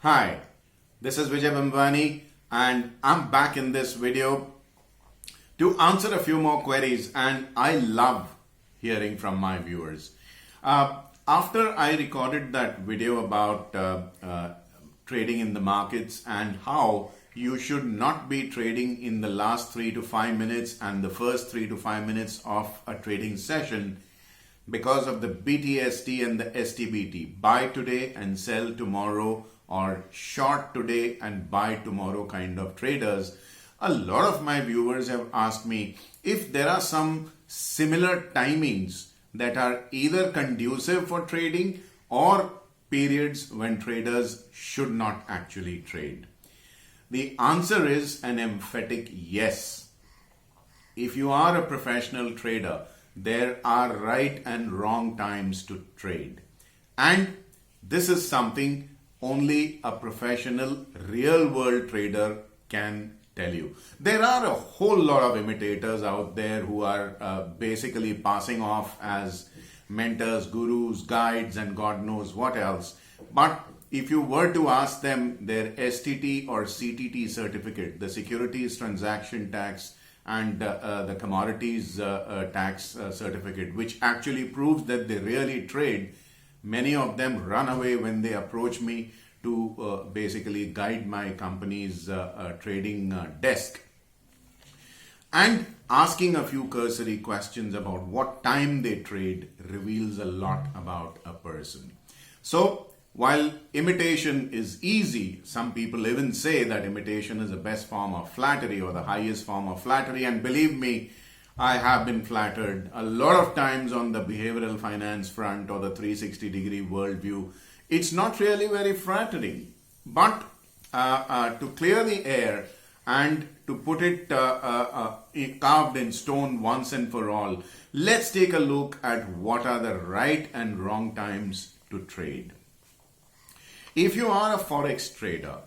Hi, this is Vijay Bambani and I'm back in this video to answer a few more queries, and I love hearing from my viewers. After I recorded that video about trading in the markets and how you should not be trading in the last 3 to 5 minutes and the first 3 to 5 minutes of a trading session because of the BTST and the STBT, buy today and sell tomorrow, or short today and buy tomorrow kind of traders. A lot of my viewers have asked me if there are some similar timings that are either conducive for trading or periods when traders should not actually trade. The answer is an emphatic yes. If you are a professional trader, there are right and wrong times to trade. And this is something only a professional real world trader can tell you. There are a whole lot of imitators out there who are basically passing off as mentors, gurus, guides, and God knows what else. But if you were to ask them their STT or CTT certificate, the Securities Transaction Tax and the Commodities Tax certificate, which actually proves that they really trade, many of them run away when they approach me to basically guide my company's trading desk. And asking a few cursory questions about what time they trade reveals a lot about a person. So while imitation is easy, some people even say that imitation is the best form of flattery or the highest form of flattery. And believe me, I have been flattered a lot of times on the behavioral finance front or the 360-degree worldview. It's not really very flattering, but to clear the air and to put it carved in stone once and for all, let's take a look at what are the right and wrong times to trade. If you are a Forex trader,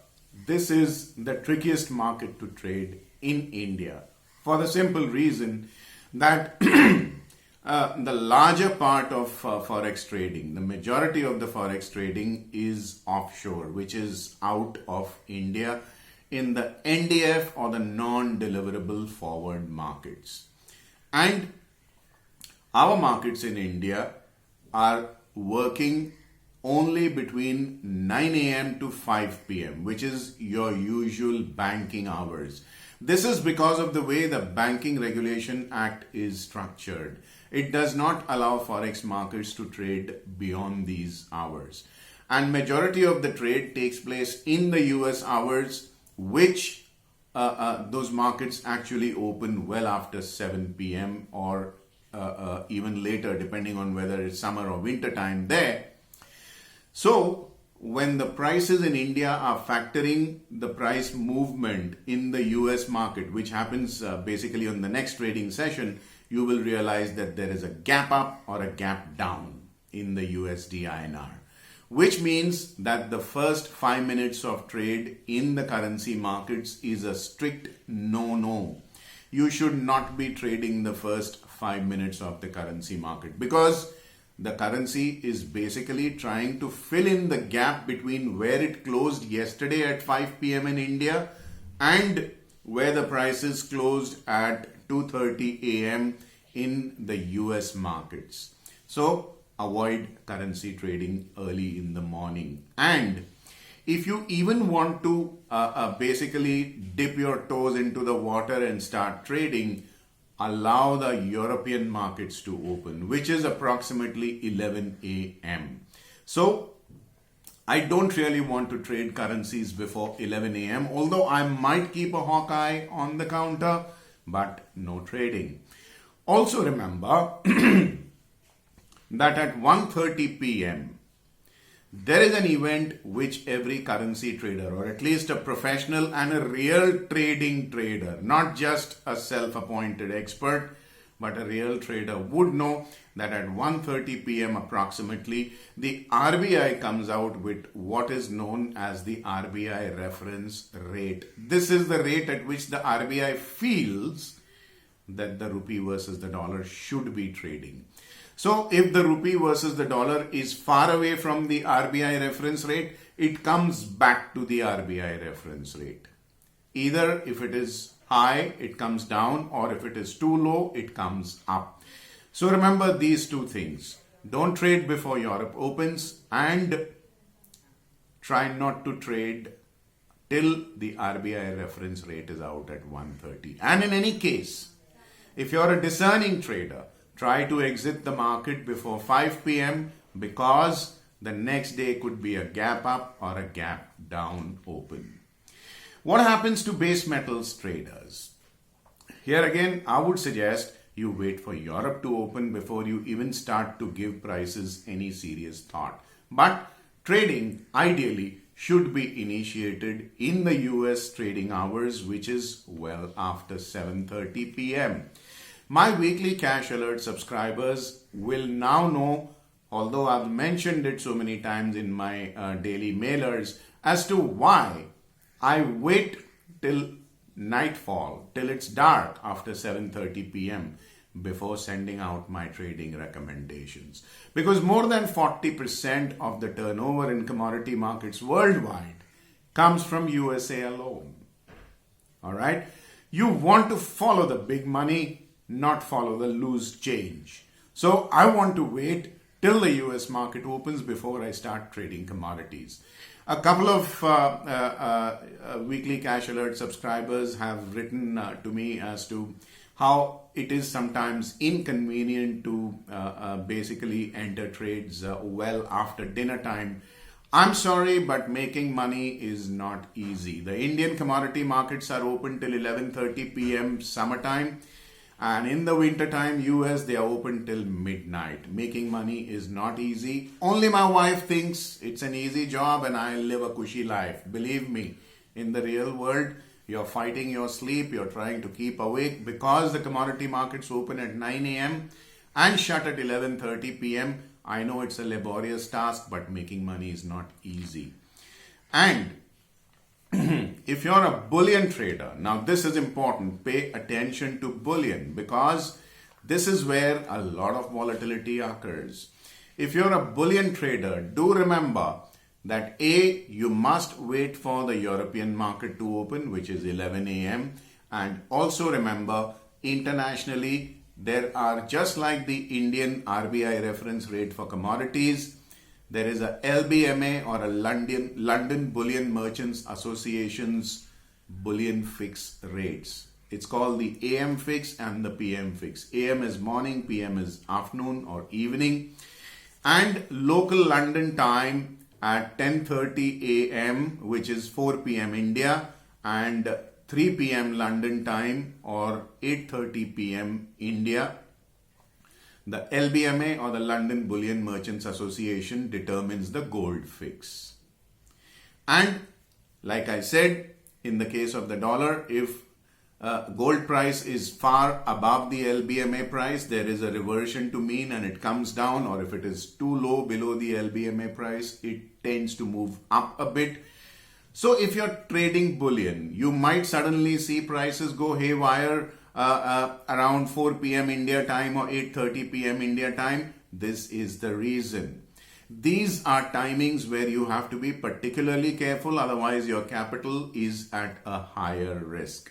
this is the trickiest market to trade in India for the simple reason that the larger part of Forex trading, the majority of the Forex trading is offshore, which is out of India in the NDF or the non-deliverable forward markets. And our markets in India are working only between 9 a.m. to 5 p.m., which is your usual banking hours. This is because of the way the Banking Regulation Act is structured. It does not allow Forex markets to trade beyond these hours. And majority of the trade takes place in the US hours, which those markets actually open well after 7 p.m. or even later, depending on whether it's summer or winter time there. So when the prices in India are factoring the price movement in the US market, which happens basically on the next trading session, you will realize that there is a gap up or a gap down in the USD INR, which means that the first 5 minutes of trade in the currency markets is a strict no-no. You should not be trading the first 5 minutes of the currency market because the currency is basically trying to fill in the gap between where it closed yesterday at 5 p.m. in India and where the prices closed at 2:30 a.m. in the US markets. So avoid currency trading early in the morning. And if you even want to basically dip your toes into the water and start trading, allow the European markets to open, which is approximately 11 a.m. So I don't really want to trade currencies before 11 a.m., although I might keep a hawk eye on the counter, but no trading. Also remember that at 1:30 p.m., there is an event which every currency trader, or at least a professional and a real trading trader, not just a self-appointed expert, but a real trader would know that at 1:30 p.m. approximately, the RBI comes out with what is known as the RBI reference rate. This is the rate at which the RBI feels that the rupee versus the dollar should be trading. So if the rupee versus the dollar is far away from the RBI reference rate, it comes back to the RBI reference rate. Either if it is high, it comes down, or if it is too low, it comes up. So remember these two things. Don't trade before Europe opens, and try not to trade till the RBI reference rate is out at 130. And in any case, if you're a discerning trader, try to exit the market before 5 p.m. because the next day could be a gap up or a gap down open. What happens to base metals traders? Here again, I would suggest you wait for Europe to open before you even start to give prices any serious thought. But trading ideally should be initiated in the US trading hours, which is well after 7:30 p.m. My weekly cash alert subscribers will now know, although I've mentioned it so many times in my daily mailers, as to why I wait till nightfall, till it's dark after 7:30 p.m. before sending out my trading recommendations. Because more than 40% of the turnover in commodity markets worldwide comes from USA alone. All right? You want to follow the big money, not follow the loose change. So I want to wait till the US market opens before I start trading commodities. A couple of weekly cash alert subscribers have written to me as to how it is sometimes inconvenient to basically enter trades well after dinner time. I'm sorry, but making money is not easy. The Indian commodity markets are open till 11:30 p.m. summertime, and in the winter time, US, they are open till midnight. Making money is not easy. Only my wife thinks it's an easy job and I live a cushy life. Believe me, in the real world, you're fighting your sleep, you're trying to keep awake because the commodity markets open at 9 a.m. and shut at 11:30 p.m. I know it's a laborious task, but making money is not easy. And if you're a bullion trader, now this is important, pay attention to bullion because this is where a lot of volatility occurs. If you're a bullion trader, do remember that A, you must wait for the European market to open, which is 11 a.m. And also remember, internationally, there are, just like the Indian RBI reference rate for commodities, there is a LBMA or a London Bullion Merchants Association's bullion fix rates. It's called the AM fix and the PM fix. AM is morning, PM is afternoon or evening. And local London time at 10:30 a.m., which is 4 p.m. India, and 3 p.m. London time or 8:30 p.m. India. The LBMA or the London Bullion Merchants Association determines the gold fix. And like I said, in the case of the dollar, if gold price is far above the LBMA price, there is a reversion to mean and it comes down, or if it is too low below the LBMA price, it tends to move up a bit. So if you're trading bullion, you might suddenly see prices go haywire around 4 p.m. India time or 8:30 p.m. India time. This is the reason. These are timings where you have to be particularly careful, otherwise your capital is at a higher risk.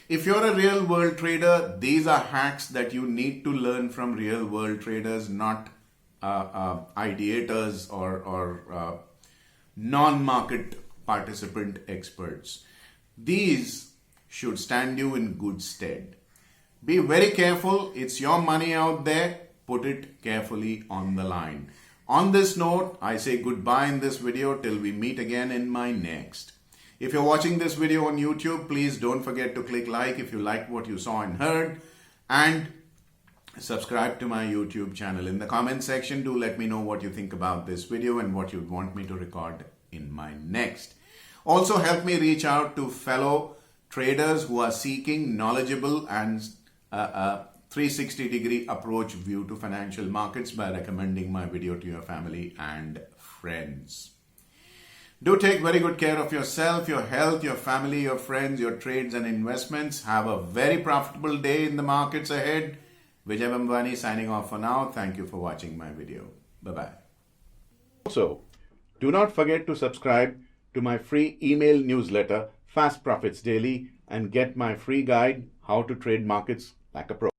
If you're a real world trader, these are hacks that you need to learn from real world traders, not ideators or non-market participant experts. These should stand you in good stead. Be very careful. It's your money out there. Put it carefully on the line. On this note, I say goodbye in this video till we meet again in my next. If you're watching this video on YouTube, please don't forget to click like if you liked what you saw and heard, and subscribe to my YouTube channel. In the comment section, do let me know what you think about this video and what you'd want me to record in my next. Also, help me reach out to fellow traders who are seeking knowledgeable and 360-degree approach view to financial markets by recommending my video to your family and friends. Do take very good care of yourself, your health, your family, your friends, your trades and investments. Have a very profitable day in the markets ahead. Vijay Bambani signing off for now. Thank you for watching my video. Bye-bye. Also, Do not forget to subscribe to my free email newsletter, Fast Profits Daily, and get my free guide, How to Trade Markets Like a Pro.